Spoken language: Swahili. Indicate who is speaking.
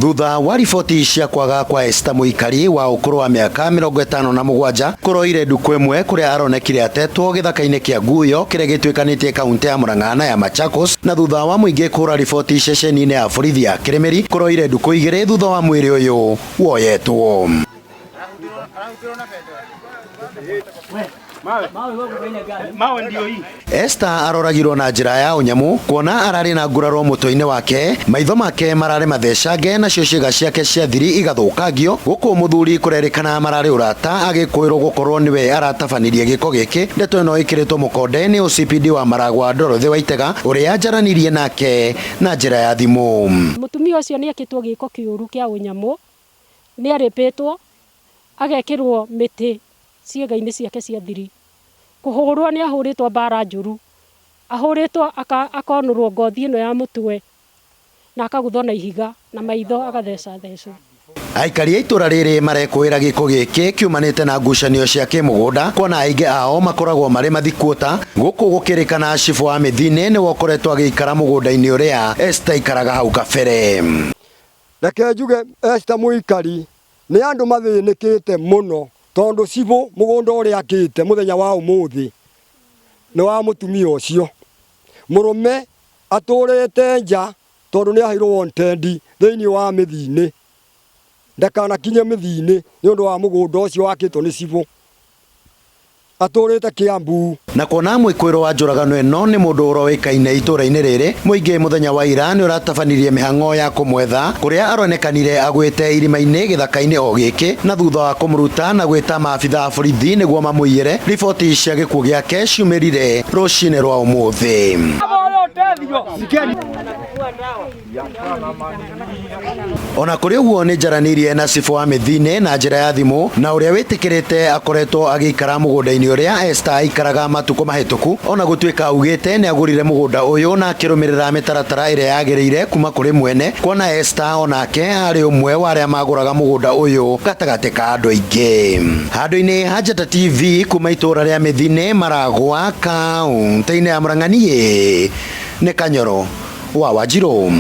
Speaker 1: Thutha wa riboti cia kwaga kwa Esther Muikari wa ukuru wa miaka 57 kuroire nduku imwe kuria aronekire atetwo githaka-ini kia Nguyo kiria gitwikanitie kaunti ya Murang'A na ya Machakos, na thutha wa muingi kura riboti ceceni-ini ya borithi ya Kirimiri kuroire nduku igiri thutha wa mwiri uyu woyetwo. Esther aroragirwo na njira ya Unyamu kuona arari na nguraro muto-ini wake, maitho make marare mathecage nacio ciiga ciake cia thiri igathukangio, guku muthuri kurerikana marari urata agikuirwo gukorwo niwe aratabanirie giko giki. Ndeto ino ikiritwo mukonde ni OCPD wa Maragua Dorothy Waitega uria njaranirie nake na njira ya thimu.
Speaker 2: Mutumia ucio ni akitwo giko kiuru kia Unyamu, ni aripitwo agekirwo miti ciiga-ini ciake cia thiri, kuhurwo ni ahuritwo bara njuru, ahuritwo akonurwo ngothi ino ya mutwe na akaguthwo na ihiga na maitho agatheca thecwo.
Speaker 1: Aikari a itura riri marekwira giko giki kiumanite na ngucanio cia kimugunda, kuona aingi ao makoragwo mari mathikuota. Guku gukirikana cifu wa Mithini ni wokoretwo agikara mugunda-ini uria Esther ikaraga hau kabere.
Speaker 3: Reke njuge Esther Muikari ni andu mathinikite muno, tondu cifu mugunda uria akite muthenya wa umuthi ni wa mutumia ucio murume aturite nja tondu ni aheirwo wanted thiini wa Mithini, ndakanakinye Mithini ni undu wa mugunda ucio wakitwo ni cifu, aturite Kiambu.
Speaker 1: Na kuona mwikwiro wa njuragano ino ni mundu uroikaine itura-ini riri, muingi muthenya wa ira ni uratabanirie mihango ya kumwetha kuria aronekanire agwite irima-ini githaka-ini o giki, na thutha wa kumuruta na gwita maabitha a borithi niguo mamuiyere. Riboti cia gikuo giake ciumirire rucini rwa umuthi. Ona kuri uguo ni njaranirie na cifu wa Mithini na njira ya thimu, na uria witikirite akoretwo agikara mugunda-ini uria Esther aikaraga matuko mahituku, ona gutwika augite ni agurire mugunda uyu na akirumirira mitaratara iria yagiriire kuma kuri mwene, kuona Esther onake ari umwe wa aria maguraga mugunda uyu gatagati ka andu aingi. Handu-ini ha Njata TV kuma itura ria Mithini, Maragua, kaunti-ini ya Murang'A, ni Kanyoro wa Wanjiru.